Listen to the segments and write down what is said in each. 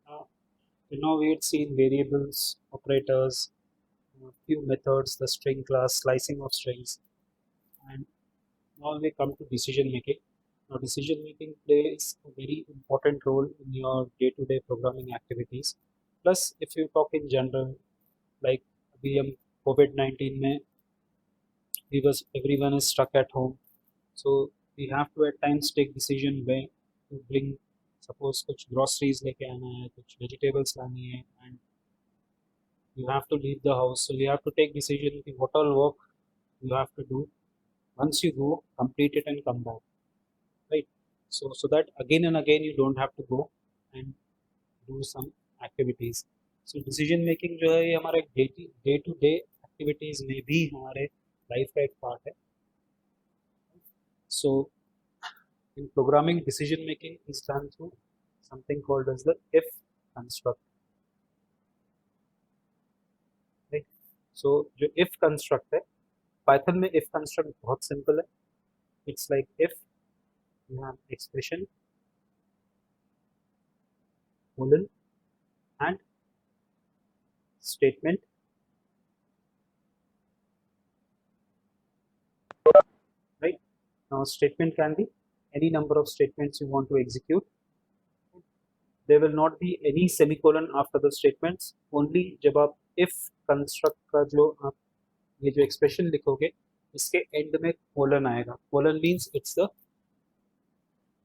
Uh, now we had seen variables, operators, few methods, the string class, slicing of strings, and now we come to decision making. Now, decision making plays a very important role in your day-to-day programming activities. Plus, if you talk in general, like अभी हम COVID-19 में we was everyone is stuck at home, so we have to at times take decision where to bring, suppose कुछ groceries लेके आना है, कुछ vegetables लानी है, and you have to leave the house, so you have to take decision कि what all work you have to do. Once you go, complete it and come back, right? So that again and again you don't have to go and do some activities. So decision making जो है ये हमारे day to day activities में भी हमारे life का एक part है. So in programming, decision making is done through something called as the if construct, right? So जो if construct है, Python में if construct बहुत simple है. It's like if you have expression colon and statement, right? Now statement can be any number of statements you want to execute. There will not be any semicolon after the statements. Only जब आप if construct का जो आप ये जो expression लिखोगे, इसके end में colon आएगा. Colon means it's the,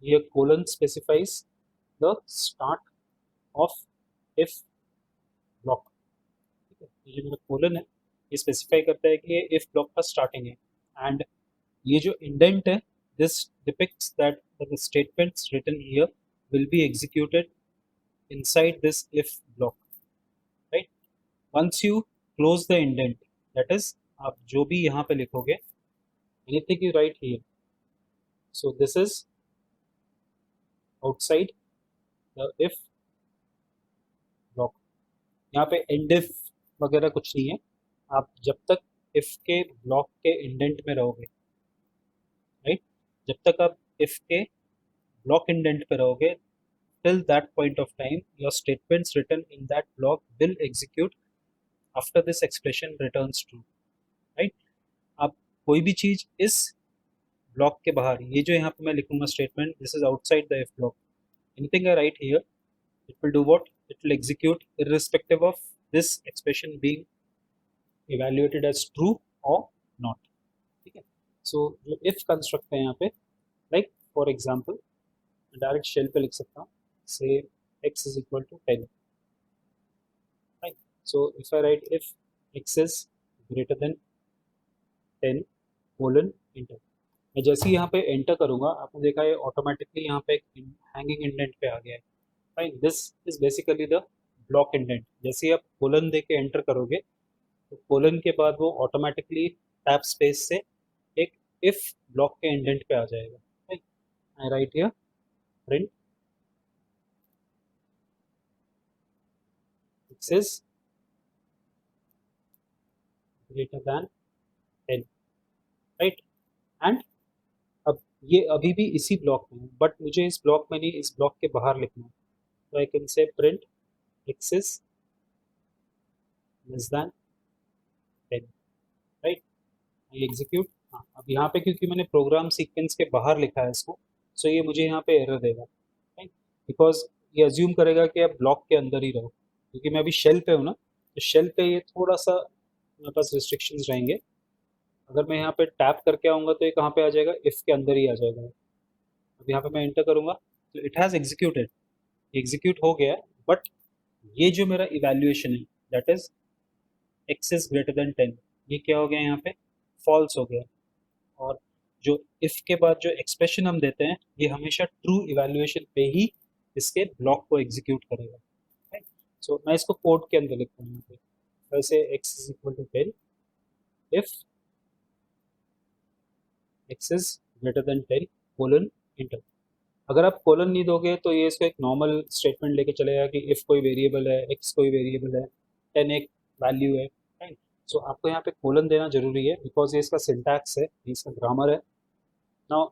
ये colon specifies the start of if block. ठीक है, ये जो मेरा colon है, ये specify करता है कि ये if block का starting है. And ये जो indent है, this depicts that the statements written here will be executed inside this if block, right? Once you close the indent, that is आप जो भी यहाँ पे लिखोगे, anything you write here, so this is outside the if block. यहाँ पे end if वगैरह कुछ नहीं है. आप जब तक if के block के indent में रहोगे, right? जब तक आप if के block indent पे रहोगे, till that point of time your statements written in that block will execute after this expression returns true, right? अब कोई भी चीज इस ब्लॉक के बाहर, ये जो यहाँ पे मैं लिखूंगा statement, this is outside the if block, anything I right here it will do what, it will execute irrespective of this expression being evaluated as true or not. ठीक है, सो जो इफ कंस्ट्रक्ट है यहाँ पे, like for example direct shell पे लिख सकता हूँ, से x is equal to 10, right? So if I write if x is greater than 10 colon inter, मैं जैसे ही यहाँ पे एंटर करूंगा, आपने देखा है ऑटोमेटिकली यहाँ पे हैंगिंग इंडेंट पे आ गया है, right? This is basically the block indent. जैसे ही आप कोलन दे के एंटर करोगे, तो कोलन के बाद वो ऑटोमेटिकली टैब स्पेस से एक इफ ब्लॉक के इंडेंट पे आ जाएगा, right? I right here print x is greater than 10, right? And अब ये अभी भी इसी ब्लॉक में है, बट मुझे इस ब्लॉक में नहीं, इस ब्लॉक के बाहर लिखना है. तो आई can say print x is less than 10, right? I execute. हाँ, अब यहाँ पे क्योंकि मैंने प्रोग्राम सीक्वेंस के बाहर लिखा है इसको, सो ये मुझे यहाँ पे एरर देगा, राइट? बिकॉज ये अज्यूम करेगा कि आप ब्लॉक के अंदर ही रहो, क्योंकि मैं अभी शेल पे हूँ ना, तो शेल पे ये थोड़ा सा मेरे पास रिस्ट्रिक्शंस रहेंगे. अगर मैं यहाँ पे टैप करके आऊँगा तो ये कहाँ पे आ जाएगा, इफ के अंदर ही आ जाएगा. अब यहाँ पे मैं एंटर करूँगा तो इट हैज़ एग्जीक्यूटेड, एग्जीक्यूट हो गया, बट ये जो मेरा इवेल्युएशन है, that is x is greater than 10, ये क्या हो गया यहाँ पे, फॉल्स हो गया. और जो इफ के बाद जो एक्सप्रेशन हम देते हैं, ये हमेशा ट्रू इवेल्युएशन पे ही इसके ब्लॉक को एग्जीक्यूट करेगा, राइट? सो मैं इसको कोड के अंदर लिखता हूँ यहाँ पे, वैसे X is equal to 10 if X is greater than 10 colon enter. अगर आप कोलन नहीं दोगे तो ये इसको एक नॉर्मल स्टेटमेंट लेके चलेगा कि इफ कोई वेरिएबल है, एक्स कोई वेरिएबल है, 10 एक वैल्यू है, राइट? सो आपको यहाँ पे कोलन देना जरूरी है, बिकॉज ये इसका सिंटैक्स है, ये इसका ग्रामर है. Now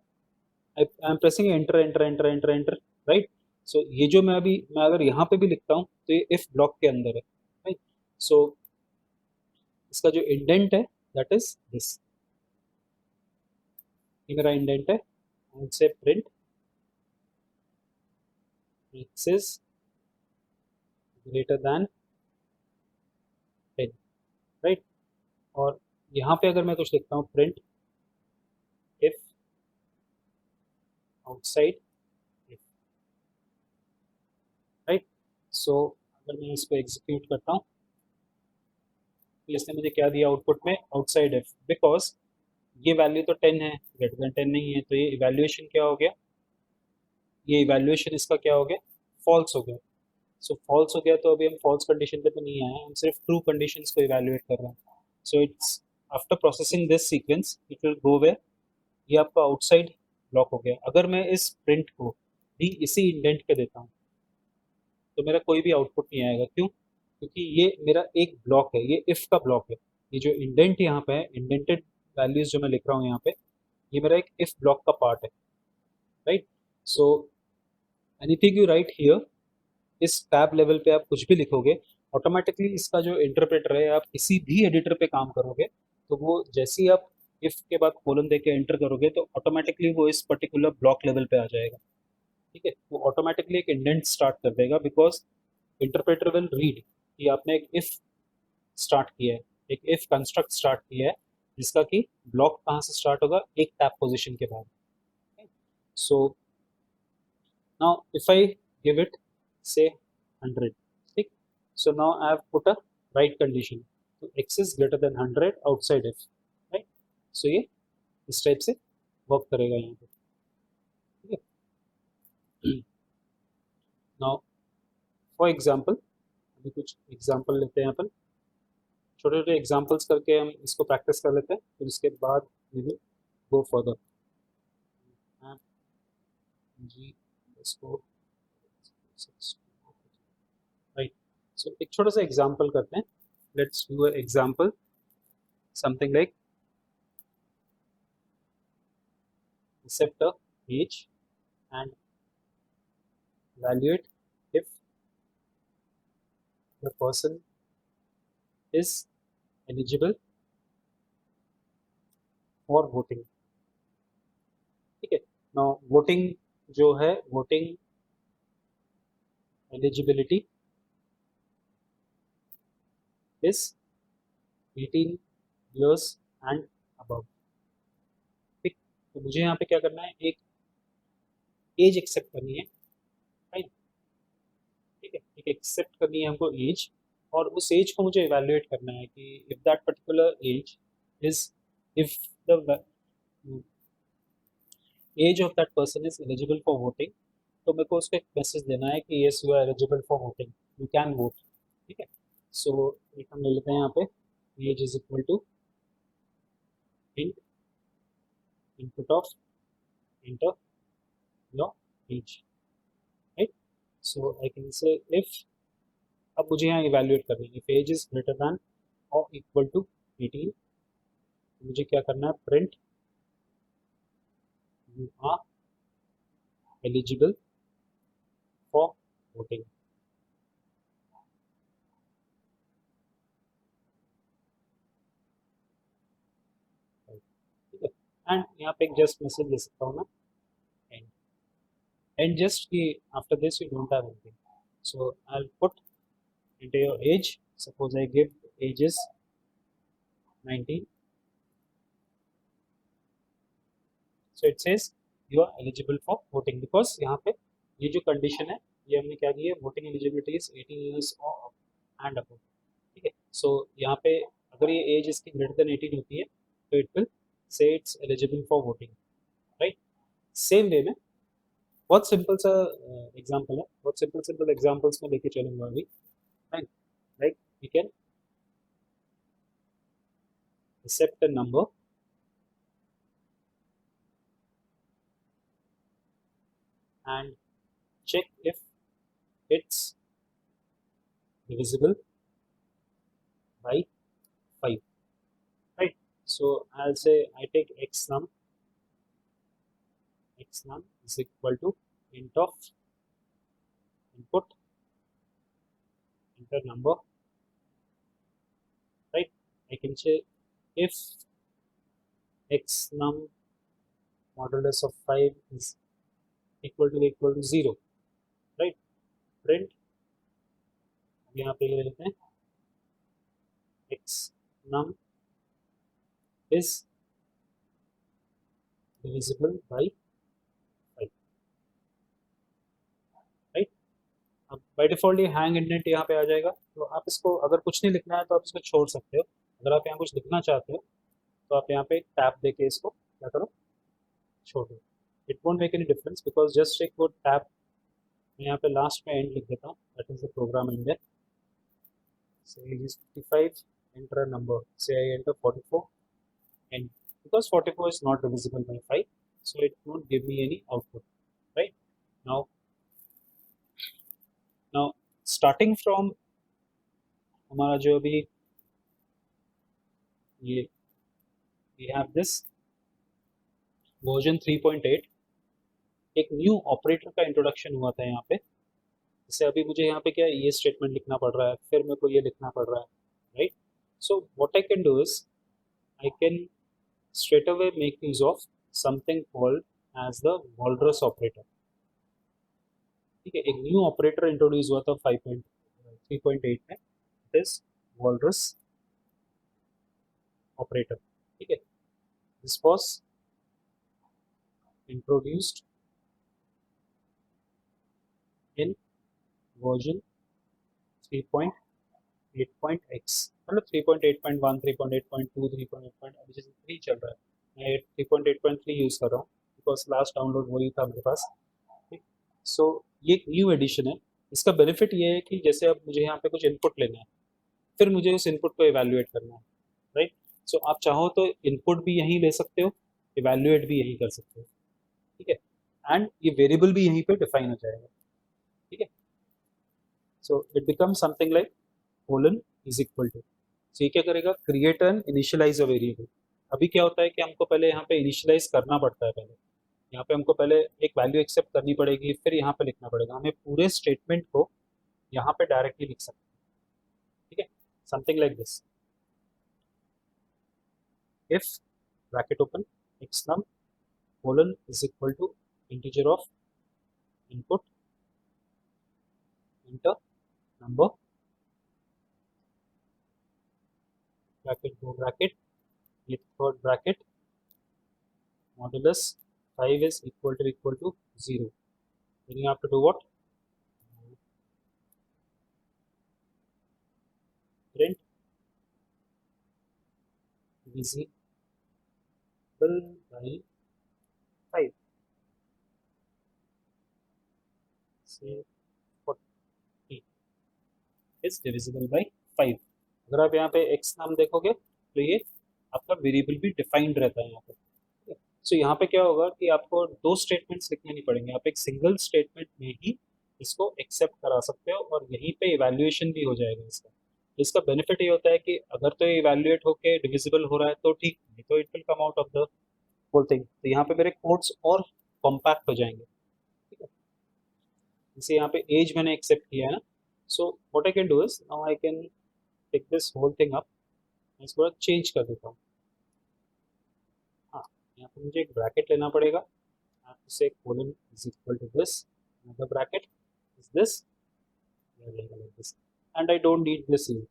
I am pressing enter enter enter enter enter, right? So ये जो मैं अगर यहाँ पे भी लिखता हूँ तो ये इफ ब्लॉक के अंदर है, राइट। सो इसका जो इंडेंट है दैट इज दिस, ये मेरा इंडेंट है। Say print x is greater than 10, right. और यहाँ पे अगर मैं कुछ लिखता हूँ print if outside if, right. So अगर मैं इसको एग्जीक्यूट करता हूँ तो इसने मुझे क्या दिया आउटपुट में, आउटसाइड इफ, बिकॉज ये वैल्यू तो 10 है, ग्रेटर देन 10 नहीं है, तो ये इवैल्यूएशन क्या हो गया, ये इवैल्यूएशन इसका क्या हो गया, फॉल्स हो गया। सो फॉल्स हो गया तो अभी हम फॉल्स कंडीशन पे तो नहीं आए हैं, हम सिर्फ ट्रू कंडीशंस को इवैल्यूएट कर रहे हैं। So it's after processing this sequence it will go way, ये आपका आउटसाइड ब्लॉक हो गया। अगर मैं इस प्रिंट को भी इसी इंडेंट पे देता हूँ तो मेरा कोई भी आउटपुट नहीं आएगा, क्यों, क्योंकि ये मेरा एक ब्लॉक है, ये इफ का ब्लॉक है। ये जो इंडेंट यहाँ पे है, इंडेंटेड वैल्यूज जो मैं लिख रहा हूँ यहाँ पे, ये मेरा एक इफ ब्लॉक का पार्ट है, right. So anything you right here, इस टैब लेवल पे आप कुछ भी लिखोगे, ऑटोमेटिकली इसका जो इंटरप्रेटर है, आप किसी भी एडिटर पे काम करोगे तो वो जैसे ही आप इफ के बाद कोलन दे के एंटर करोगे तो ऑटोमेटिकली वो इस पर्टिकुलर ब्लॉक लेवल पे आ जाएगा, ठीक है। वो ऑटोमेटिकली एक इंडेंट स्टार्ट कर देगा, बिकॉज इंटरप्रेटर विल रीड कि आपने एक इफ स्टार्ट किया है, एक इफ कंस्ट्रक्ट स्टार्ट किया है, जिसका कि ब्लॉक कहाँ से स्टार्ट होगा, एक टैप पोजीशन के बाद। So now if I give it say 100, ठीक। So now I have put a right condition, तो x is greater than 100 outside if, right. So ये इस टाइप से वर्क करेगा यहाँ पे, ठीक है। नाउ फॉर एग्जांपल, अभी कुछ एग्जांपल लेते हैं अपन, छोटे छोटे एग्जांपल्स करके हम इसको प्रैक्टिस कर लेते हैं, फिर उसके बाद वी विल गो फर्दर। जी, इसको राइट। सो एक छोटा सा एग्जांपल करते हैं, let's do a example something like accept a age and evaluate if the person is eligible for voting, ठीक है। नाउ वोटिंग जो है, voting eligibility is 18 years and above, ठीक। तो मुझे यहाँ पे क्या करना है, एक एज एक्सेप्ट करनी है, राइट, ठीक है। एक एक्सेप्ट करनी है हमको एज, और उस एज को मुझे इवेल्युएट करना है कि if that particular age is, if the age of that person is eligible for voting, तो मेरे को उसको एक मैसेज देना है कि yes you are eligible for voting, you can vote, ठीक है। सो एक हम ले लेते हैं यहाँ पे, age is equal to int input of enter your age, right. So I can say if, अब मुझे यहाँ इवेल्युएट करना है, if age is greater than और इक्वल टू 18, मुझे क्या करना है, print you are eligible for voting, ठीक है। एंड यहाँ पे एक जस्ट मैसेज दे सकता हूँ मैं, and and just after this you don't have anything, so I'll put into your age, suppose I give age is 19, so it says you are eligible for voting, because यहाँ पे ये जो condition है ये हमने क्या दी है, voting eligibility is 18 years and above, ठीक है। सो यहाँ पे अगर ये एज इसकी ग्रेटर देन 18 होती है तो इट विल से it's eligible for voting, right. Same way में बहुत सिंपल सा एग्जांपल है, बहुत सिंपल सिंपल एग्जांपल्स में लेके चलूंगा अभी, right. Like we can accept a number and check if it's divisible by 5, right. So I'll say I take x num is equal to int of input, enter number, right? I can say if x num modulus of 5 is equal to 0, right? Print, यहाँ पे ले लेते हैं x num is divisible by 5, right? अब by default ये hang indent यहाँ पे आ जाएगा, तो आप इसको अगर कुछ नहीं लिखना है तो आप इसको छोड़ सकते हो। अगर आप यहाँ कुछ लिखना चाहते हो तो आप यहाँ पे टैप देके इसको क्या करो, छोड़ दो। It won't make any difference because just एक वो टैप, मैं यहाँ पे लास्ट में एंड लिख देता हूँ, that is the program and say it is 55, enter a number, say I enter 44, and because 44 is not divisible by 5, so it won't give me any output, right? Now starting from हमारा जो अभी ये we have this version 3.8, एक new operator का introduction हुआ था यहाँ पे। जैसे अभी मुझे यहाँ पे क्या है, ये स्टेटमेंट लिखना पड़ रहा है, फिर मेरे को ये लिखना पड़ रहा है, right? So what I can do is I can straight away make use of something called as the Walrus operator। ठीक है, एक न्यू ऑपरेटर इंट्रोड्यूस हुआ था 5.3.8 में, इट इज Walrus operator। ठीक है, this was introduced in version 3.8.x, मतलब 3.8.1, 3.8.2, 3.8.3 चल रहा है। मैं 3.8.3 यूज कर रहा हूँ बिकॉज लास्ट डाउनलोड वही था मेरे पास। ठीक, सो ये एक न्यू एडिशन है। इसका बेनिफिट ये है कि जैसे अब मुझे यहाँ पे कुछ इनपुट लेना है, फिर मुझे उस इनपुट को इवैल्यूएट करना है, राइट? सो आप चाहो तो इनपुट भी यहीं ले सकते हो, इवैल्यूएट भी यहीं कर सकते हो, ठीक है? एंड ये वेरिएबल भी यहीं पे डिफाइन हो जाएगा, ठीक है? So it become something like colon is equal to, so ये क्या करेगा, create and initialise a variable. अभी क्या होता है कि हमको पहले यहाँ पे इनिशियलाइज करना पड़ता है, पहले यहाँ पे हमको पहले एक वैल्यू एक्सेप्ट करनी पड़ेगी, फिर यहाँ पे लिखना पड़ेगा। हमें पूरे स्टेटमेंट को यहाँ पे डायरेक्टली लिख सकते हैं, ठीक है? Something like this, if bracket open x num colon is equal to integer of input, enter number, bracket go bracket, with third bracket, modulus 5 is equal to 0, then you have to do what, print divisible by 5, say 40 is divisible by 5। अगर आप यहाँ पे x नाम देखोगे तो ये आपका variable भी डिफाइंड रहता है यहाँ पे। सो यहाँ पे क्या होगा कि आपको दो स्टेटमेंट्स लिखने नहीं पड़ेंगे, आप एक सिंगल स्टेटमेंट में ही इसको एक्सेप्ट करा सकते हो और यहीं पे इवैल्यूएशन भी हो जाएगा इसका। इसका बेनिफिट ये होता है कि अगर तो ये इवैल्यूएट होके डिविजिबल हो रहा है तो ठीक, नहीं तो it will come out of the whole thing. तो यहाँ पे मेरे कोड्स और कॉम्पैक्ट हो जाएंगे, ठीक है? जैसे यहाँ पे एज मैंने एक्सेप्ट किया है ना, so what I can do is now I can take this whole thing up, मैं इसको चेंज कर देता हूँ। हाँ, यहाँ पे मुझे एक ब्रैकेट लेना पड़ेगा, say colon is equal to this, another bracket is this, like this, and I don't need this here.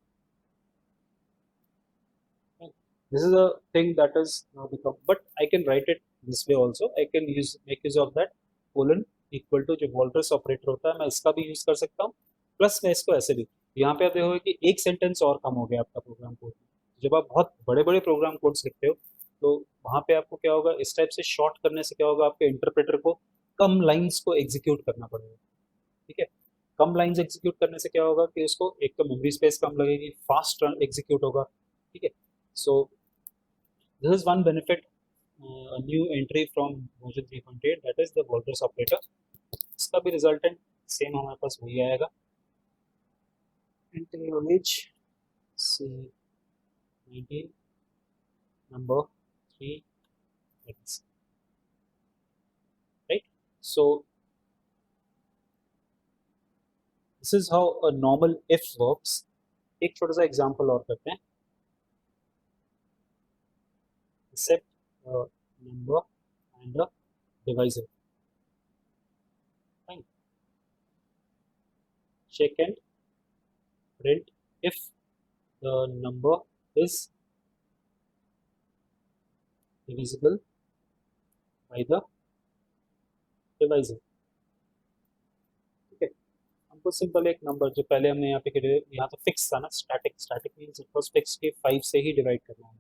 Okay. This is a thing that is now become, but I can write it this way also, I can make use of that colon equal to जो Walter's operator होता है, मैं इसका भी use कर सकता हूँ, plus मैं इसको ऐसे भी। यहाँ पे आप देखोगे कि एक सेंटेंस और कम हो गया आपका प्रोग्राम कोड। जब आप बहुत बड़े बड़े प्रोग्राम कोड्स लिखते हो तो वहाँ पे आपको क्या होगा, इस टाइप से शॉर्ट करने से क्या होगा, आपके इंटरप्रेटर को कम लाइंस को एग्जीक्यूट करना पड़ेगा, ठीक है? कम लाइंस एग्जीक्यूट करने से क्या होगा कि उसको एक तो मेमोरी स्पेस कम लगेगी, फास्ट रन एग्जीक्यूट होगा, ठीक है? So this is one benefit, new entry from version 3.8, that is the Walter's operator. इसका भी रिजल्टेंट सेम हमारे पास वही आएगा, enter your age, say 19, number 3, x, right? So this is how a normal if works. एक छोटा सा example और करते हैं. Except a number and a divisor. Fine. Check and print if the number is divisible by the divisor. ठीक है. हमको simple एक नंबर जो पहले हमने यहाँ पे यहाँ तो फिक्स था ना, static. Static means it was fix कि 5 से ही डिवाइड करना है.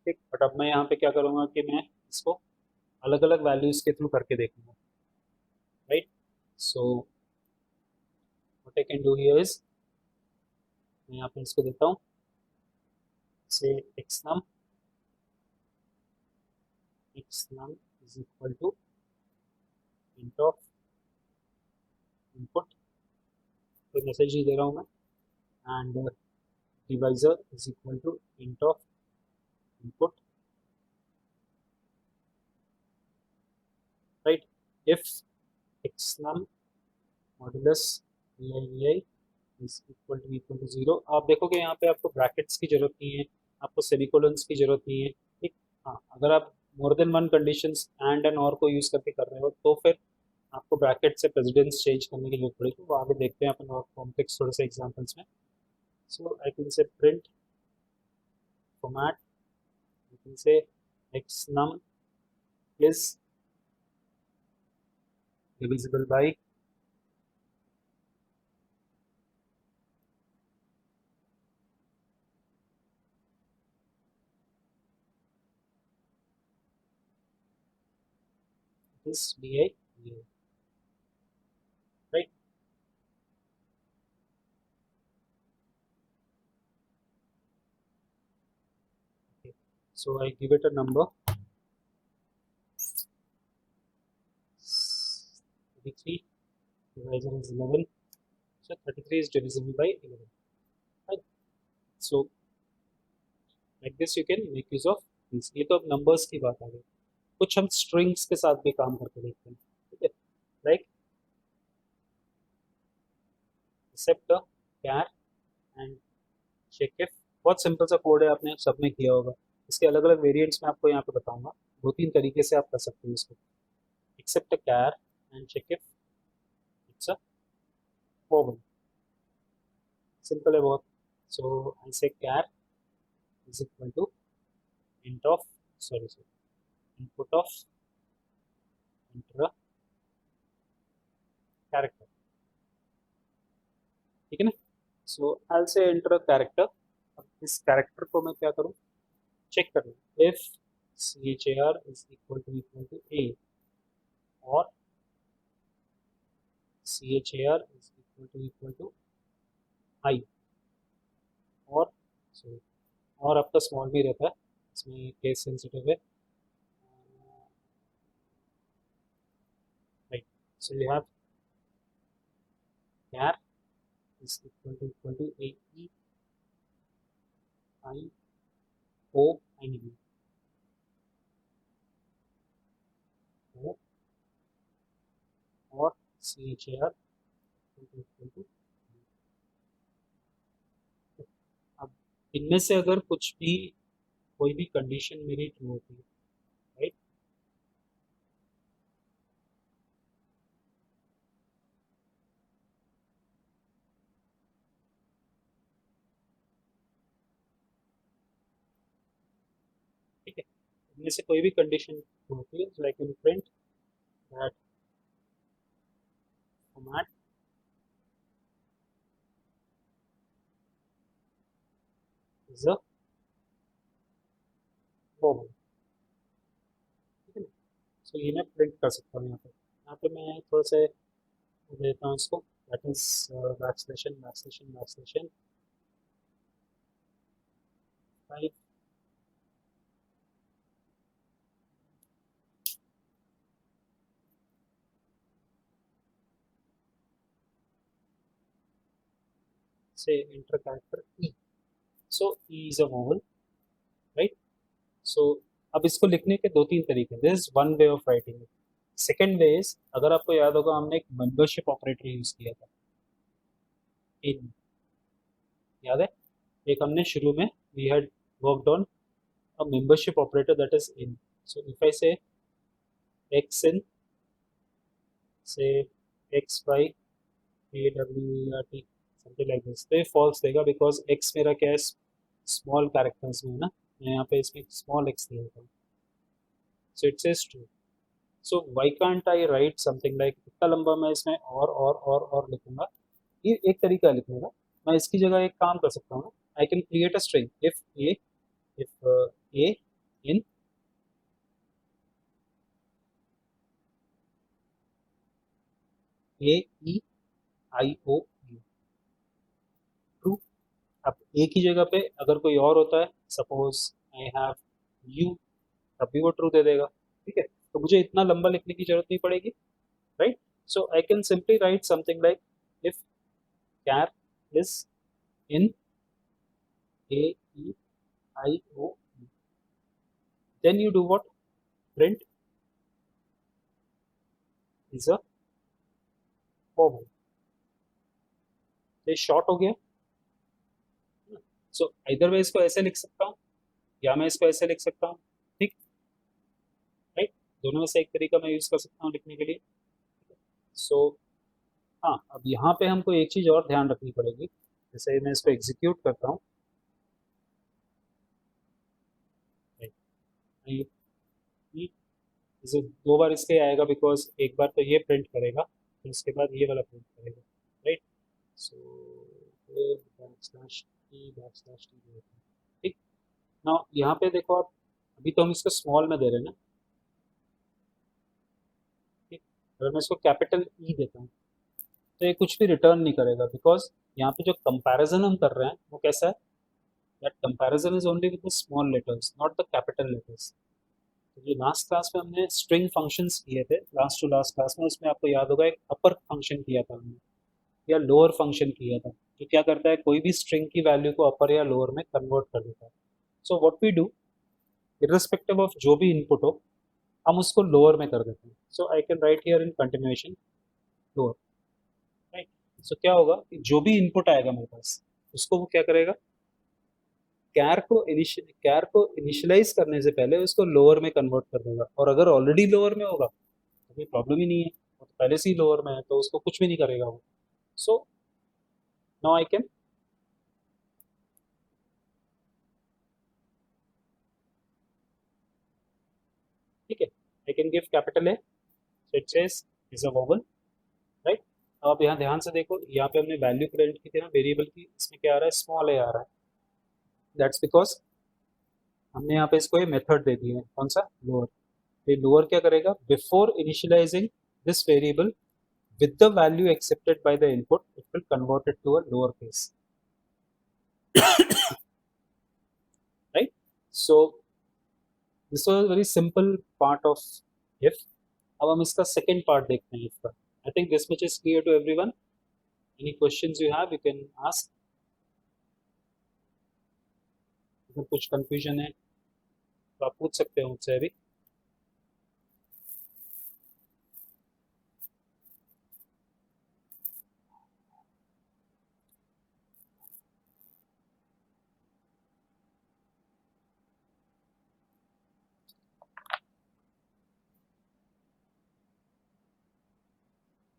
ठीक. बट अब मैं यहाँ पे क्या करूँगा कि मैं इसको अलग अलग वैल्यूज के थ्रू करके देखूंगा. Right. So what I can do here is, मैं यहाँ पे इसको देता हूँ से x num is equal to int of input, तो मैसेज ही दे रहा हूँ मैं, and divisor is equal to int of input. Right. If x num modulus vi is equal to 0, आप देखोगे यहाँ पे आपको ब्रैकेट्स की जरूरत नहीं है, आपको सेमीकोलन्स की जरूरत नहीं है. ठीक. हाँ, अगर आप more than one conditions and और को यूज करके कर रहे हो तो फिर आपको ब्रैकेट से प्रेसिडेंस चेंज करने की जरूरत पड़ेगी. वो आगे देखते हैं अपन और कॉम्प्लेक्स थोड़े से एग्जांपल्स में. So I can say print format, you can say x num is divisible by this bi. Right. Okay. So I give it a number 33, divisor is 11, so 33 is divisible by 11. Right. So like this you can make use of this. ये तो अब numbers की बात आ गई. कुछ हम strings के साथ भी काम करके देखते हैं. ठीक है. Like accept a char and check if. बहुत सिंपल सा कोड है, आपने सब में किया होगा. इसके अलग अलग वेरिएंट्स मैं आपको यहाँ पे बताऊंगा. दो तीन तरीके से आप कर सकते हैं इसको. Accept a char and check if it's a vowel. Simple है बहुत. So I say char is equal to int of input of enter character. ठीक है ना. सो आई से इंटर कैरेक्टर. अब इस कैरेक्टर को मैं क्या करूँ, चेक कर लूँ. If char is equal to a or char is equal to i और आपका स्मॉल भी रहता है, इसमें केस सेंसिटिव है. Right. So you have char is equal to a e i o and u. और char equal to. अब इनमें से अगर कुछ भी कोई भी कंडीशन मेरी ट्रू होती है, राइट, ठीक है, इनमें से कोई भी कंडीशन ट्रू होती है, like in print that format is a bubble. ठीक है ना. सो ये मैं प्रिंट कर सकता हूँ यहाँ पे मैं थोड़ा सा देता हूँ इसको, that is backslash n 5 say enter character E. So E is a vowel. Right. सो अब इसको लिखने के दो तीन तरीके. This is one way of writing. Second way is, अगर आपको याद होगा हमने एक मेंबरशिप ऑपरेटर यूज किया था. इन, याद है एक हमने शुरू में we had worked on a membership operator that is in. So if I say X in, say X Y A W E R T something like this, तो ये फॉल्स देगा बिकॉज एक्स मेरा क्या है, स्मॉल कैरेक्टर्स में है ना, मैं यहाँ पे इसमें स्मॉल एक्स दे देता हूँ. So it says true. So why can't I right something like, इतना लंबा मैं इसमें और लिखूंगा, ये एक तरीका है लिखने का. मैं इसकी जगह एक काम कर सकता हूँ ना, I can create a string if A in A E I O U true. अब एक ही जगह पे अगर कोई और होता है, सपोज आई हैव यू, तब भी वो ट्रू दे देगा. ठीक है, तो मुझे इतना लंबा लिखने की जरूरत नहीं पड़ेगी, right. So I can simply write something like if char is in A E I O, then you do what, print is a forward. ये शॉर्ट हो गया. सो इधर मैं इसको ऐसे लिख सकता हूँ या मैं इसको ऐसे लिख सकता हूँ. ठीक, राइट, दोनों में से एक तरीका मैं यूज कर सकता हूँ लिखने के लिए. सो हाँ, अब यहाँ पे हमको एक चीज और ध्यान रखनी पड़ेगी. जैसे मैं इसको एग्जीक्यूट करता हूँ, इसे दो बार इसके आएगा बिकॉज एक बार तो ये प्रिंट करेगा, फिर उसके बाद ये वाला प्रिंट करेगा, राइट. सो टी, ठीक. ना यहाँ पे देखो आप, अभी तो हम इसको स्मॉल में दे रहे हैं ना. ठीक, अगर मैं इसको कैपिटल ई देता हूँ तो ये कुछ भी रिटर्न नहीं करेगा बिकॉज यहाँ पे जो कंपैरिजन हम कर रहे हैं वो कैसा है, that comparison is only with the small letters not the capital letters. तो जो लास्ट क्लास में हमने स्ट्रिंग फंक्शंस किए थे, लास्ट टू लास्ट क्लास में, उसमें आपको याद होगा एक अपर फंक्शन किया था हमने या लोअर फंक्शन किया था, जो क्या करता है कोई भी स्ट्रिंग की वैल्यू को अपर या लोअर में कन्वर्ट कर देता है. So what we do, irrespective of जो भी इनपुट हो, हम उसको लोअर में कर देते हैं. So I can write here in continuation lower, right. So क्या होगा कि जो भी इनपुट आएगा मेरे पास, उसको वो क्या करेगा, कैर को इनिशियलाइज करने से पहले उसको लोअर में कन्वर्ट कर देगा. और अगर ऑलरेडी लोअर में होगा तो कोई प्रॉब्लम ही नहीं है, वो तो पहले से ही लोअर में है तो उसको कुछ भी नहीं करेगा वो. सो नाउ आई कैन, ठीक है, आई can give capital A, so it says is a vowel, right. अब आप यहाँ ध्यान से देखो, यहाँ पे हमने वैल्यू प्रिंट की थी ना वेरिएबल की, इसमें क्या आ रहा है, स्मॉल ए आ रहा है. दैट्स बिकॉज हमने यहाँ पे इसको ये मेथड दे दिया है, कौन सा, लोअर. ये लोअर क्या करेगा, before initialising this variable with the value accepted by the input, it will convert it to a lower case, right. So this was a very simple part of if. अब हम इसका second part देखते हैं if का. I think this much is clear to everyone. Any questions you have, you can ask. अगर कुछ confusion है तो आप पूछ सकते हो मुझसे अभी.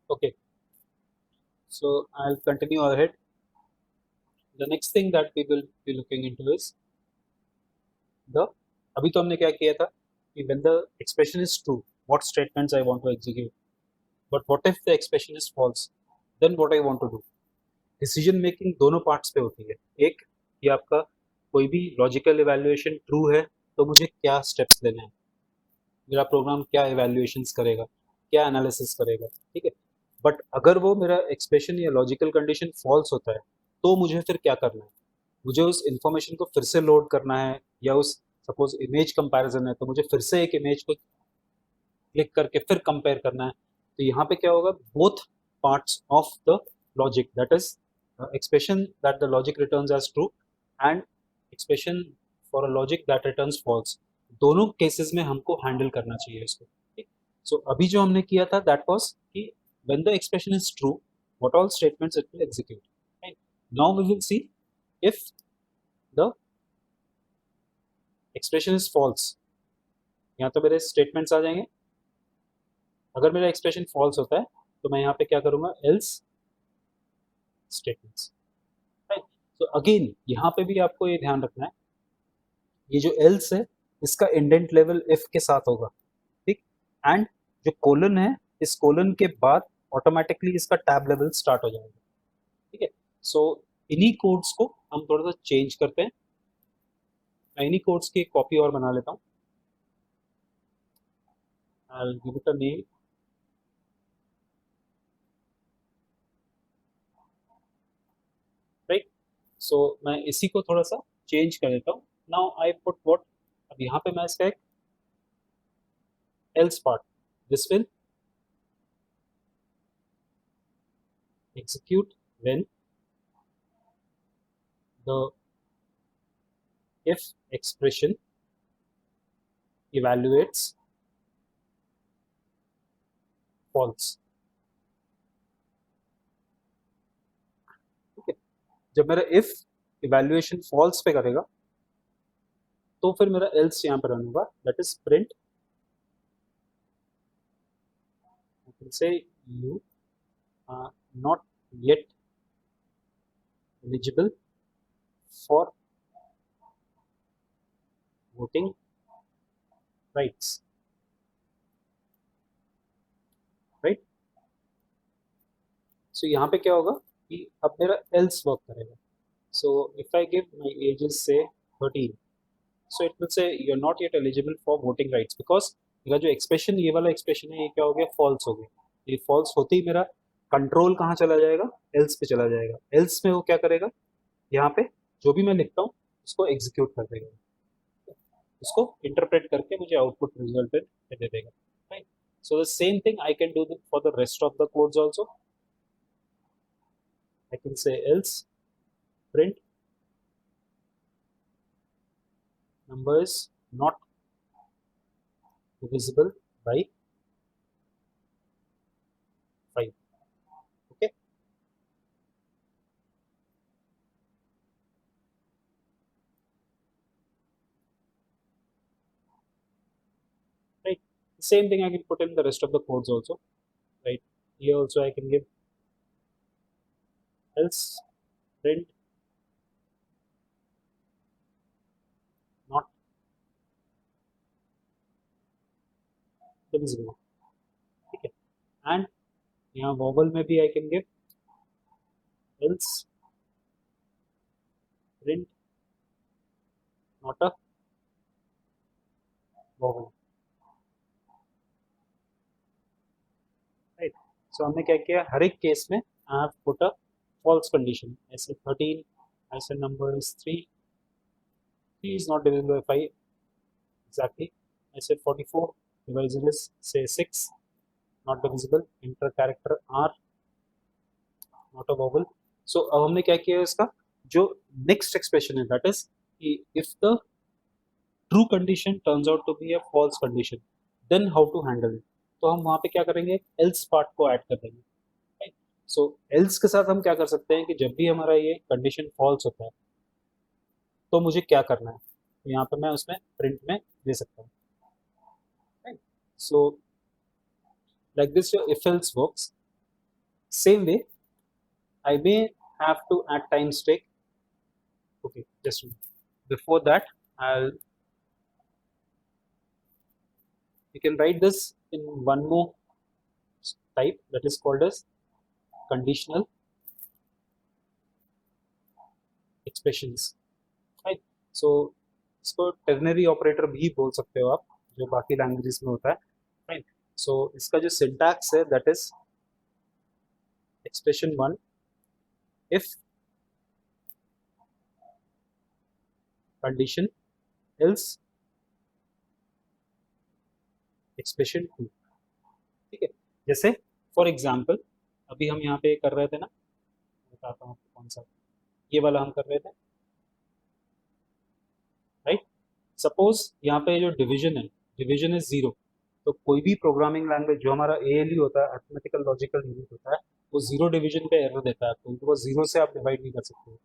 Okay, so I'll continue ahead. The next thing that we will be looking into is the, अभी तो हमने क्या किया था कि when the expression is true, what statements I want to execute. But what if the expression is false? Then what I want to do? Decision making दोनों parts पे होती है. एक कि आपका कोई भी लॉजिकल इवैल्यूएशन ट्रू है तो मुझे क्या स्टेप्स लेने हैं, मेरा प्रोग्राम क्या इवैल्यूएशंस करेगा, क्या एनालिसिस करेगा, ठीक है. बट अगर वो मेरा एक्सप्रेशन या लॉजिकल कंडीशन फॉल्स होता है तो मुझे फिर क्या करना है, मुझे उस इंफॉर्मेशन को फिर से लोड करना है, या उस सपोज इमेज कंपैरिजन है तो मुझे फिर से एक इमेज को क्लिक करके फिर कंपेयर करना है. तो यहाँ पे क्या होगा, both parts of the logic, that is expression that the logic returns as true and expression for a logic that returns false, दोनों केसेस में हमको हैंडल करना चाहिए इसको. ठीक, सो अभी जो हमने किया था दैट वाज कि when the expression is true what all statements it will execute, right. Now we will see if the expression is false. यहाँ तो मेरे स्टेटमेंट्स आ जाएंगे। अगर मेरा एक्सप्रेशन फॉल्स होता है तो मैं यहाँ पे क्या करूंगा, एल्स स्टेटमेंट्स, राइट। तो अगेन यहाँ पे भी आपको ये ध्यान रखना है, ये जो एल्स है इसका इंडेंट लेवल इफ के साथ होगा, ठीक। एंड जो कोलन है, इस कोलन के बाद ऑटोमेटिकली इसका टैब लेवल स्टार्ट हो जाएगा, ठीक है। सो इन्हीं कोड्स को हम थोड़ा सा चेंज करते हैं। मैं इन्हीं कोड्स की एक कॉपी और बना लेता हूँ। I'll give it a name, right. So मैं इसी को थोड़ा सा चेंज कर देता हूँ। नाउ आई पुट व्हाट, अब यहाँ पे मैं इसका एक else part, this will execute when the if expression evaluates false, ठीक है। जब मेरा if evaluation false पे करेगा तो फिर मेरा else यहाँ पर रन होगा, that is print, I can say you are not yet eligible for voting rights, right. So यहाँ पे क्या होगा कि अब मेरा else वर्क करेगा। So if I give my age say 13, so it will say you are not yet eligible for voting rights, because मेरा जो एक्सप्रेशन, ये वाला एक्सप्रेशन है, ये क्या हो गया, फॉल्स हो गया। ये फॉल्स होते ही मेरा कंट्रोल कहाँ चला जाएगा, एल्स पे चला जाएगा। एल्स में वो क्या करेगा, यहाँ पे जो भी मैं लिखता हूँ उसको एग्जीक्यूट कर देगा, उसको इंटरप्रेट करके मुझे आउटपुट रिजल्ट दे देगा, right. So the same thing I can do for the rest of the codes also. I can से else print number is not divisible by 5, okay। Right, same thing I can put in the rest of the codes also, right। Here also I can give else print not divisible, ठीक है। And यहाँ vowel में भी I can give else print not a vowel, right. So हमने क्या किया, हर एक केस में I have put a false condition, ऐसे 13, ऐसे number is 3, 3 is not divisible by 5 exactly, ऐसे 44 divisor is say 6 not divisible, inter character r not a vowel। सो अब हमने क्या किया, इसका जो नेक्स्ट एक्सप्रेशन है that is if the true condition turns out to be a false condition then how to handle it. तो हम वहां पे क्या करेंगे, एल्स पार्ट को ऐड कर देंगे, राइट। सो एल्स के साथ हम क्या कर सकते हैं कि जब भी हमारा ये कंडीशन फॉल्स होता है तो मुझे क्या करना है, तो यहाँ पे मैं उसमें प्रिंट में दे सकता हूँ, right. So like this your if else works. Same way I may have to add time stake. Okay, just before that, I'll you can write this in one more type that is called as conditional expressions, right। So इसको ternary operator भी बोल सकते हो आप, जो बाकी languages में होता है, right। So इसका जो syntax है that is expression 1 if condition else expression 2, ठीक है। जैसे फॉर एग्जाम्पल अभी हम यहाँ पे कर रहे थे ना, बताता हूँ कौन सा, ये वाला हम कर रहे थे, राइट। सपोज यहाँ पे जो डिवीजन है, डिवीजन इज 0, तो कोई भी प्रोग्रामिंग लैंग्वेज जो हमारा ALU होता है, अरिथमेटिकल लॉजिकल यूनिट होता है, वो जीरो डिवीजन पे एरर देता है आपको, बिकॉज जीरो से आप डिवाइड नहीं कर सकते,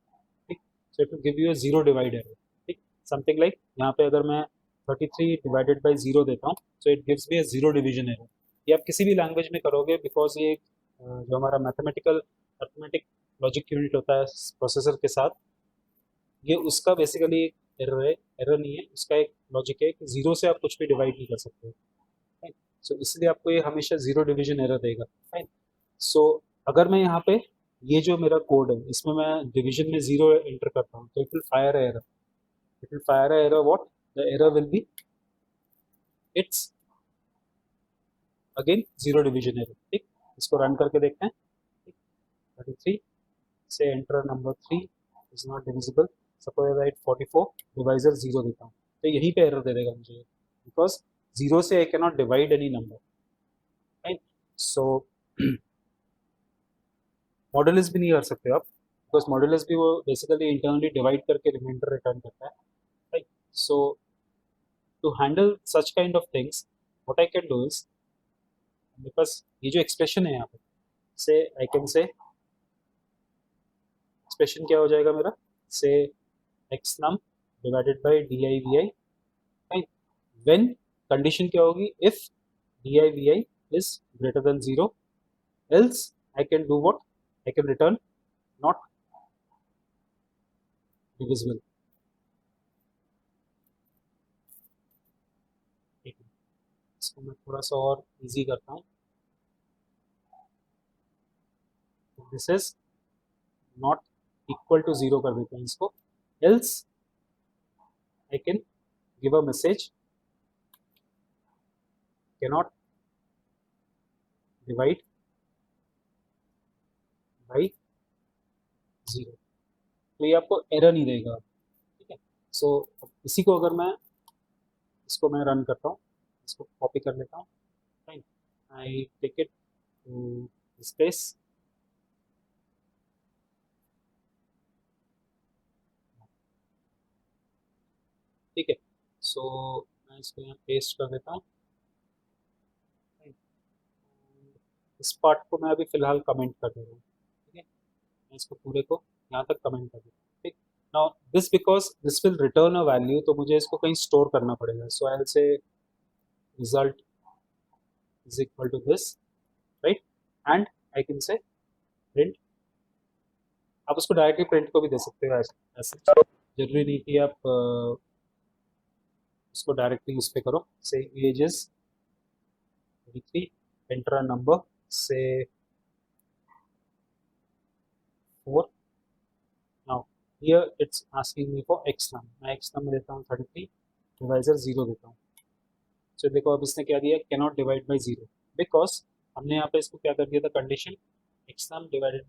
ठीक। सो it will give you a zero divide error, ठीक। समथिंग लाइक यहाँ पे अगर मैं 33 डिवाइडेड बाई जीरो देता हूँ, so it gives me a zero division error. ये आप किसी भी लैंग्वेज में करोगे, बिकॉज ये जो हमारा मैथमेटिक लॉजिक यूनिट होता है प्रोसेसर के साथ, ये उसका बेसिकली एरर है, एरर नहीं है, उसका एक लॉजिक है कि जीरो से आप कुछ भी डिवाइड नहीं कर सकते, फाइन। सो इसलिए आपको ये हमेशा जीरो डिवीजन एरर देगा, फाइन। सो अगर मैं यहाँ पे ये जो मेरा कोड है इसमें मैं डिवीजन में जीरो एंटर करता हूँ, तो it will fire error, it will fire error what, the error will be it's again zero division error, ठीक। इसको रन करके देखते हैं, ठीक। 33 से enter number 3 is not divisible, suppose I 44 divisor zero देता हूँ, तो यहीं पे एरर दे देगा मुझे, बिकॉज जीरो से I can not divide any number, right. So modulus भी नहीं कर सकते आप, बिकॉज मॉडुलस भी वो बेसिकली इंटरनली डिवाइड करके रिमाइंडर रिटर्न करता है, right. So to handle such kind of things, what I can do is, मेरे पास ये जो एक्सप्रेशन है यहाँ पे, से आई कैन से एक्सप्रेशन क्या हो जाएगा मेरा, say X num divided by D I V I, right. When condition क्या होगी, if D I V I is greater than zero, else I can do what, I can return not divisible, ठीक है। इसको मैं थोड़ा सा और easy करता हूँ, this is not equal to zero कर देते हैं इसको, else I can give a message cannot divide by zero, तो ये आपको एरर नहीं देगा, ठीक है। सो इसी को अगर मैं इसको मैं रन करता हूँ, इसको कॉपी कर लेता हूँ, fine, I take it to space, ठीक है। सो मैं इसको यहाँ पेस्ट कर देता हूँ, इस पार्ट को मैं अभी फिलहाल कमेंट कर दे रहा हूँ, ठीक है। मैं इसको पूरे को यहाँ तक कमेंट कर दूँ, ठीक। Now this because this will return a value, तो मुझे इसको कहीं स्टोर करना पड़ेगा, so I will say result is equal to this, right, and I can say print, आप उसको डायरेक्टली प्रिंट को भी दे सकते हो, ऐसे जरूरी नहीं कि आप उसको डायरेक्टली उस पर करो, से edges 33 enter a number say 4, now here it's asking me for x num, मैं एक्स नम देता हूँ 33, डिवाइजर जीरो देता हूँ, सो देखो अब इसने क्या दिया, can not divide by zero, because हमने यहाँ पे इसको क्या कर दिया था, कंडीशन एक्स नम डिवाइडेड,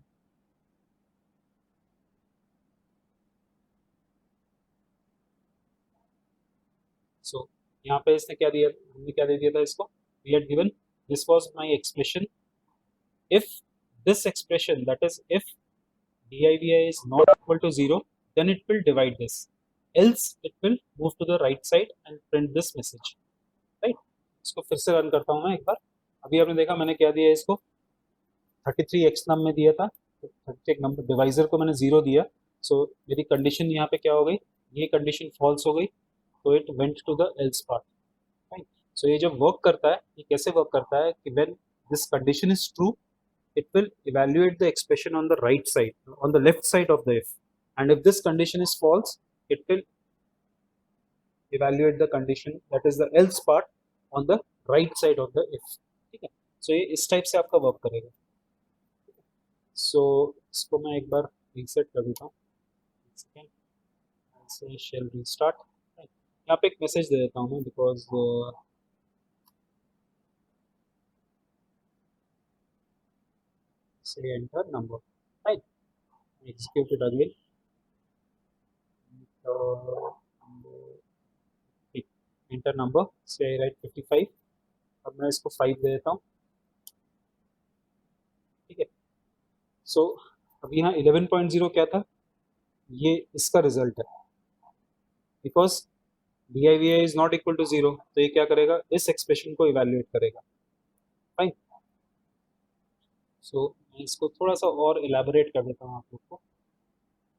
सो यहाँ पे इसने क्या दिया, हमने क्या दे दिया था इसको, we had given this was my expression, if this expression, that is if divi is not equal to 0, then it will divide this, else it will move to the right side and print this message, right। इसको फिर से run करता हूँ मैं एक बार, अभी आपने देखा मैंने क्या दिया इसको, 33 एक्स नम में दिया था, तो 33 नंबर डिवाइजर को मैंने जीरो दिया, सो मेरी कंडीशन यहाँ पे क्या हो गई, ये कंडीशन फॉल्स हो गई, तो it went to the else part, right. So ये जब वर्क करता है, ये कैसे वर्क करता है कि when this condition is true, it will evaluate the expression on the right side, on the left side of the if, and if this condition is false, it will evaluate the condition, that is the else part, on the right side of the if, ठीक है। सो ये इस type से आपका work करेगा, सो इसको मैं एक बार रीसेट कर देता हूँ, सेकेंड से शेल रीस्टार्ट, यहाँ पे एक मैसेज दे देता हूँ मैं, because say enter number, right, execute it again, enter number, say I write 55, अब मैं इसको 5 दे देता हूँ, ठीक है। सो अब यहाँ 11.0 क्या था, ये इसका रिजल्ट है, because D I V I is not equal to zero, तो ये क्या करेगा, इस एक्सप्रेशन को इवेल्युएट करेगा, फाइन। सो मैं इसको थोड़ा सा और इलेबोरेट कर देता हूँ आप लोग को,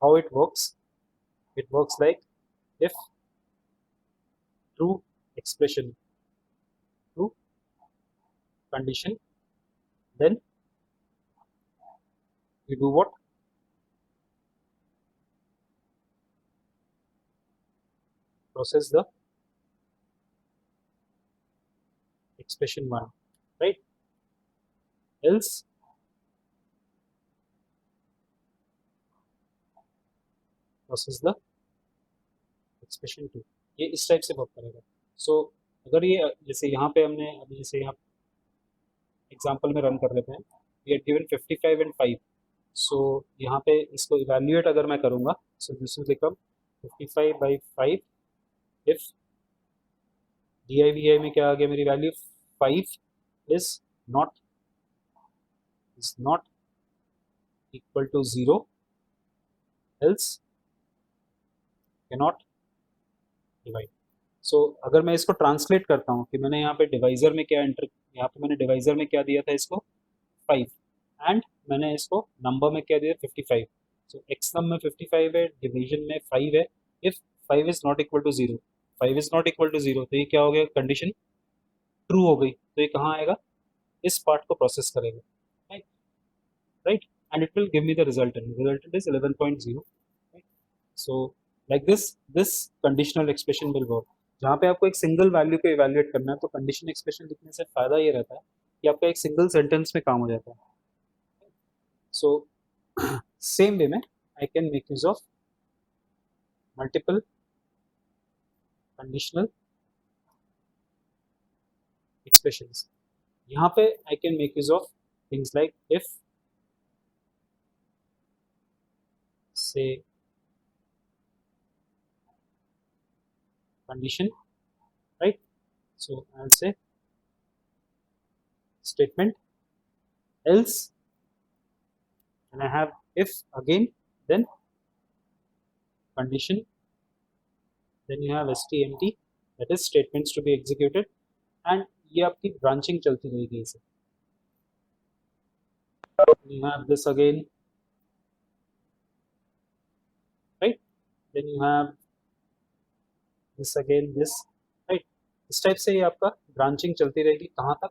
how it works like if true expression, true condition, then you do what? Process the expression 1, right? Else process the expression 2. ये इस टाइप से वर्क करेगा. सो अगर ये जैसे यहाँ पे हमने अभी जैसे यहाँ एग्जांपल में रन कर लेते हैं, we are given 55 and 5. So यहाँ पे इसको इवैल्यूएट अगर मैं करूँगा, so this will become 55/5 if DI में क्या आ गया मेरी value, 5 is not equal to 0, else cannot divide. So अगर मैं इसको ट्रांसलेट करता हूँ कि मैंने यहाँ पे डिवाइजर में क्या एंटर, यहाँ पे मैंने डिवाइजर में क्या दिया था इसको 5, एंड मैंने इसको नंबर में क्या दिया 55. सो एक्स नम में 55 है, डिवीजन में 5 है. If 5 is not equal to 0, 5 is not equal to 0, तो ये क्या हो गया, कंडीशन ट्रू हो गई. तो ये कहाँ आएगा, इस पार्ट को प्रोसेस करेगा, right right, and it will give me the resultant is 11.0. So like this conditional expression will work. जहाँ पे आपको एक सिंगल वैल्यू को इवैल्यूएट करना है, तो कंडीशन एक्सप्रेशन लिखने से फायदा ये रहता है कि आपका एक सिंगल सेंटेंस में काम हो जाता है. सो सेम वे में I can make use of multiple conditional expressions. यहाँ पे I can make use of things like if से condition, right? So I'll say statement else, and I have if again, then condition, then you have stmt, that is statements to be executed, and ये आपकी branching चलती रहेगी इसे. You have this again, right? Then you have this again, this, right? इस type से ये आपका branching चलती रहेगी कहाँ तक,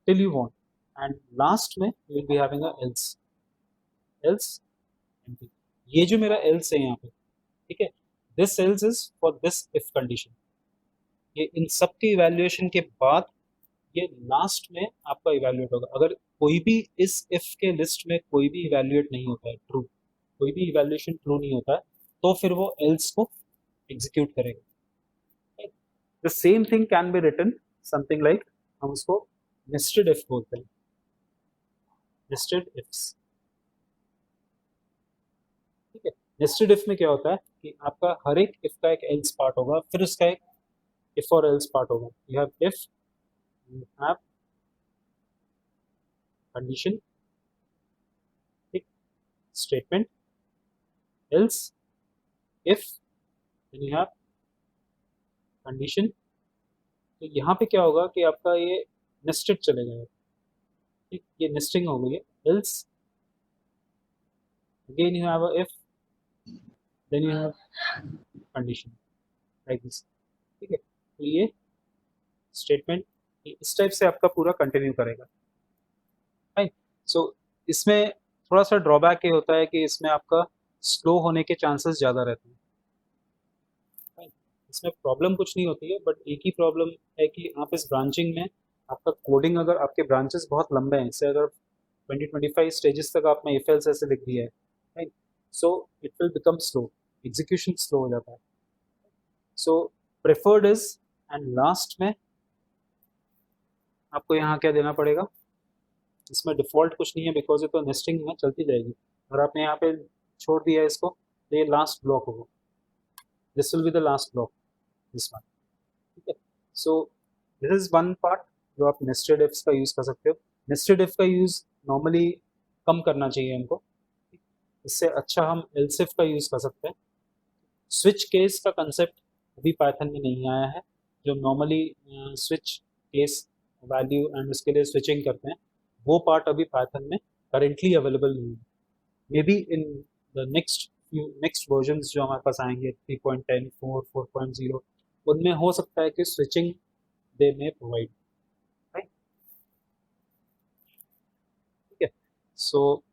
till you want, and last में you will be having a else empty. ये जो मेरा else है यहाँ पे, ठीक है, this else is for this if condition. ये इन सब के इवैल्यूएशन के बाद ये लास्ट में आपका इवैल्यूएट होगा. अगर कोई भी इस if के लिस्ट में कोई भी इवैल्यूएट नहीं होता है, ट्रू, कोई भी इवैल्यूएशन ट्रू नहीं होता है, तो फिर वो else को एग्जीक्यूट करेगा. The same thing can be written something like, हम उसको nested if बोलते हैं, nested ifs. ठीक है, nested if में क्या होता है कि आपका हर एक if का एक else पार्ट होगा, फिर उसका एक if और else पार्ट होगा. You have if, you have condition, ठीक, statement, else, if, then you have condition. तो यहाँ पे क्या होगा कि आपका ये नेस्टेड चलेगा, ठीक, ये नेस्टिंग हो गई है. Else again you have a if, then you have condition like this. ठीक है, तो ये स्टेटमेंट इस टाइप से आपका पूरा कंटिन्यू करेगा, राइट. सो इसमें थोड़ा सा ड्रॉबैक ये होता है कि इसमें आपका स्लो होने के चांसेस ज़्यादा रहते हैं. इसमें प्रॉब्लम कुछ नहीं होती है, बट एक ही प्रॉब्लम है कि आप इस ब्रांचिंग में आपका कोडिंग, अगर आपके ब्रांचेस बहुत लंबे हैं, इससे अगर 20-25 स्टेजेस तक आपने इफ एल्स ऐसे लिख दिया है, right, so it will become slow, execution slow हो जाता है. सो प्रेफर्ड इज, एंड लास्ट में आपको यहाँ क्या देना पड़ेगा, इसमें डिफॉल्ट कुछ नहीं है बिकॉज ये तो नेस्टिंग में चलती जाएगी. अगर आपने यहाँ पे छोड़ दिया इसको, तो ये लास्ट ब्लॉक होगा, this will be the last block, this one. ठीक है, so this is one part जो आप नेस्टेड इफ्स का यूज़ कर सकते हो. नेस्टेड इफ का यूज़ नॉर्मली कम करना चाहिए हमको, इससे अच्छा हम एल्स इफ का यूज़ कर सकते हैं. स्विच केस का कंसेप्ट अभी पाइथन में नहीं आया है, जो normally switch case value and उसके लिए स्विचिंग करते हैं, वो पार्ट अभी पाइथन में करेंटली अवेलेबल नहीं है। May be in the next versions जो हमारे पास आएंगे 3.10 4.0 उनमें हो सकता है कि स्विचिंग दे में प्रोवाइड, राइट। ठीक है, सो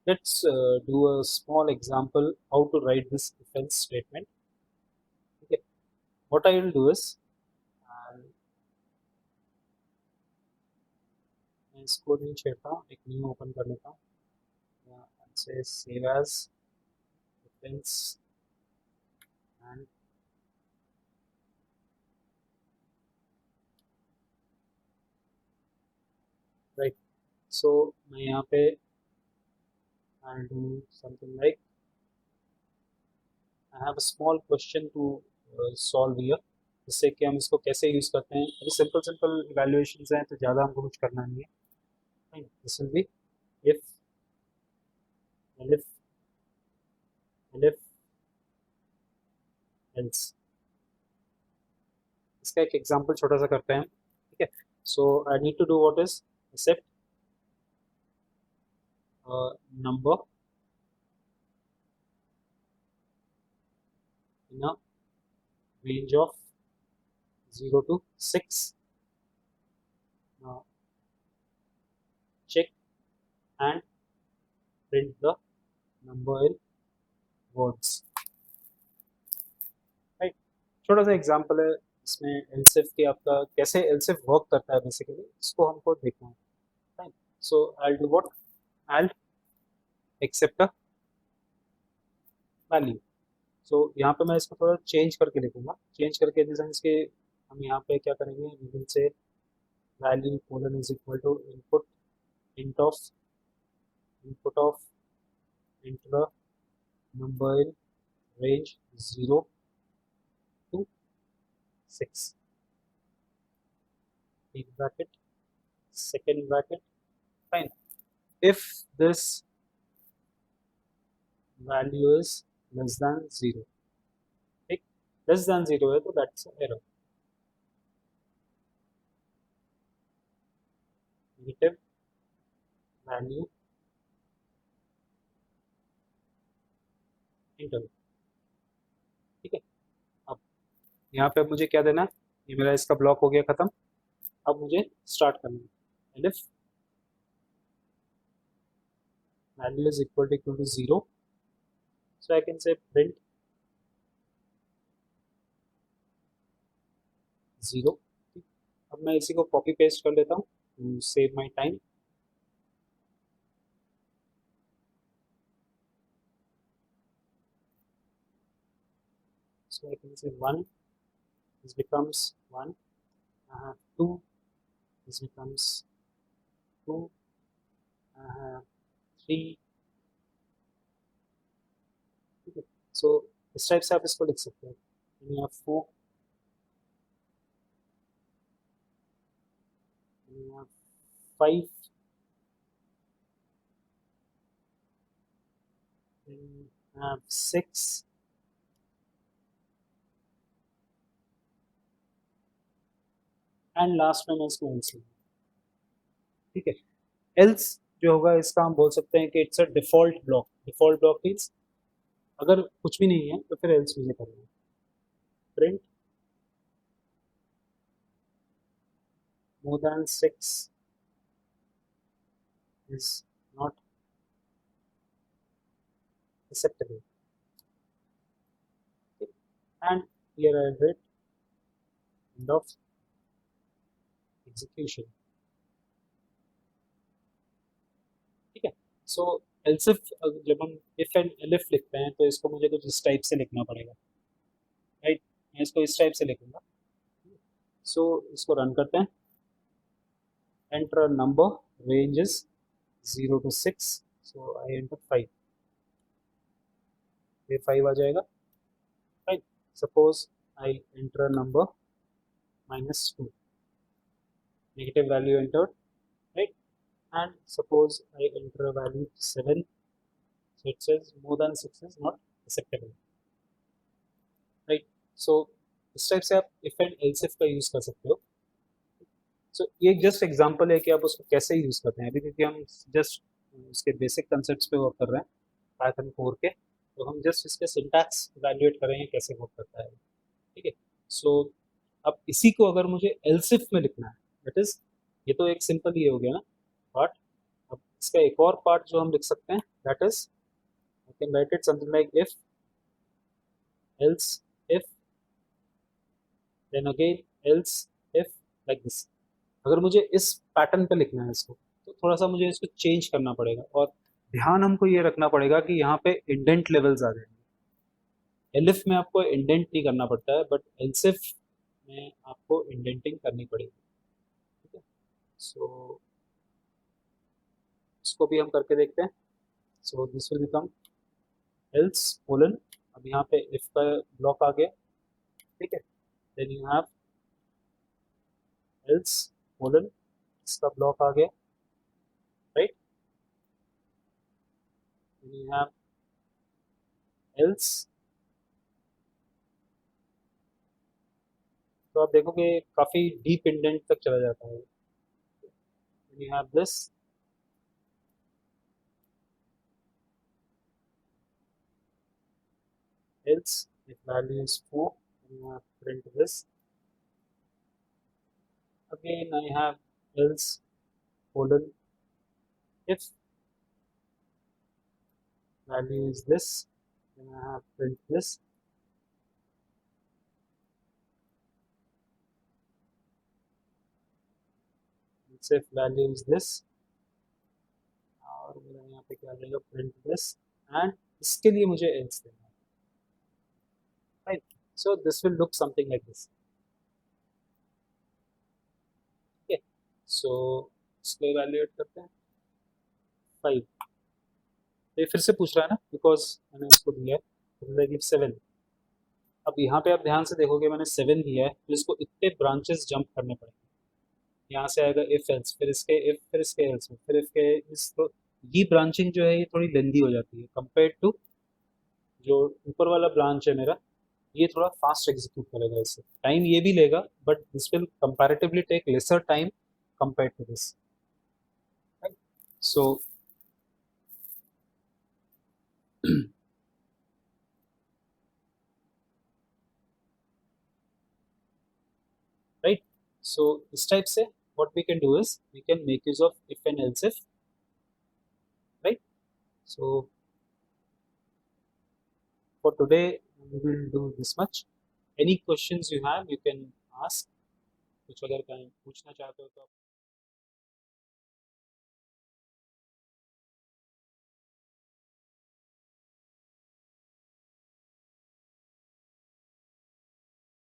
let's do a small example how to write this if else statement. Okay, what I will do is I'll मैं इसको नहीं छेड़ता हूँ, एक न्यू ओपन कर लेता हूँ, say save as if else and right. So मैं यहाँ पे I'll do something like I have a small question to solve here, जिससे कि हम इसको कैसे यूज़ करते हैं। अभी सिंपल सिंपल इवैल्यूएशंस हैं तो ज़्यादा हमको कुछ करना नहीं है। This will be if elif elif else। इसका एक एग्जांपल छोटा सा करते हैं, ठीक है। So I need to do what is accept number in a range of 0 to 6, check and print the number in words, right. छोटा सा एग्जांपल है, इसमें एलसिफ की आपका कैसे एलसिफ वर्क करता है बेसिकली इसको हमको देखना है, right. So I will do what, I will accept a value. So यहाँ पे मैं इसको थोड़ा चेंज करके लिखूंगा, चेंज करके इन द सेंस कि हम यहाँ पे क्या करेंगे, we will say value colon is equal to input of enter number in range 0 to 6, big bracket, second bracket, fine। If this value is less than 0, ठीक, less than 0 है तो that's error, negative value enter, ठीक है। अब यहाँ पे मुझे क्या देना है, ये मेरा इसका ब्लॉक हो गया खत्म। अब मुझे स्टार्ट करना है, and if value is equal to 0, so I can say print 0। अब मैं इसी को कॉपी पेस्ट कर लेता हूँ to save my time. So I can say 1, this becomes 1, I have 2, this becomes 2, I have 3, ठीक है। सो इस टाइप से आप इसको लिख सकते हैं, यानी आप 4, यानी आप 5, then I have 6, and last में मैं इसको एल्स लूँगा, ठीक है। एल्स जो होगा इसका हम बोल सकते हैं कि it's a default block. Default block means अगर कुछ भी नहीं है तो फिर एल्स मुझे करना है, print more than 6 is not acceptable, and here I write end of execution, ठीक है। सो एल्सिफ जब हम इफ एंड एलिफ लिखते हैं तो इसको मुझे कुछ इस टाइप से लिखना पड़ेगा, राइट। मैं इसको इस टाइप से लिखूंगा। सो इसको रन करते हैं, enter number range is 0 to 6, so I enter 5, ये 5 आ जाएगा, right. Suppose I enter number -2, negative value entered, right, and suppose I enter a value 7, so it says more than 6 is not acceptable, right। सो इस type से आप if and else if का use कर सकते हो। सो ये जस्ट एग्जांपल है कि आप उसको कैसे यूज करते हैं, अभी क्योंकि हम जस्ट उसके बेसिक कंसेप्ट्स पे वर्क कर रहे हैं पाइथन 4 के, तो हम जस्ट इसके सिंटैक्स इवैल्यूएट करेंगे कैसे वर्क करता है। ठीक है। सो अब इसी को अगर मुझे एल्सिफ में लिखना है, दैट इज, ये तो एक सिंपल ये हो गया ना पार्ट। अब इसका एक और पार्ट जो हम लिख सकते हैं, that is I can write it something like if else if then again else if, like this. अगर मुझे इस पैटर्न पे लिखना है इसको, तो थोड़ा सा मुझे इसको चेंज करना पड़ेगा, और ध्यान हमको ये रखना पड़ेगा कि यहाँ पे इंडेंट लेवल्स आ जाएंगे। एलिफ में आपको इंडेंट नहीं करना पड़ता है, बट एल्सिफ में आपको इंडेंटिंग करनी पड़ेगी। ठीक है। सो इसको भी हम करके देखते हैं। सो this will become else colon, अब यहाँ पे इफ का ब्लॉक आ गया। ठीक है। Then you have else colon, इसका ब्लॉक आ गया, right. Then you have else, तो आप देखोगे काफी डीप इंडेंट तक चला जाता है। Then you have this, else if value is 4, then you have print this. Again I have else colon if value is this, then I have print this. Else if value is this, और मेरा यहाँ पे क्या आ जाएगा, print this, and इसके लिए मुझे else देना है, right? So this will look something like this. Okay. So इसको evaluate करते हैं 5, ये फिर से पूछ रहा है ना, बिकॉज मैंने उसको दिया है 7। अब यहाँ पे आप ध्यान से देखोगे मैंने 7 दिया है, तो इसको इतने ब्रांचेस जंप करने पड़ेंगे। यहाँ से आएगा इफ एल्स, फिर इसके इफ, फिर इसके एल्स, फिर इसके इस, तो ये ब्रांचिंग जो है ये थोड़ी लेंदी हो जाती है कंपेयर टू जो ऊपर वाला ब्रांच है मेरा, ये थोड़ा फास्ट एग्जीक्यूट करेगा, इससे टाइम ये भी लेगा, but this will comparatively take lesser time compare to this. So right, so इस टाइप से what we can do is we can make use of if and else if, right? So for today we will do this much. Any questions you have you can ask, कुछ अगर कहीं पूछना चाहते हो तो आप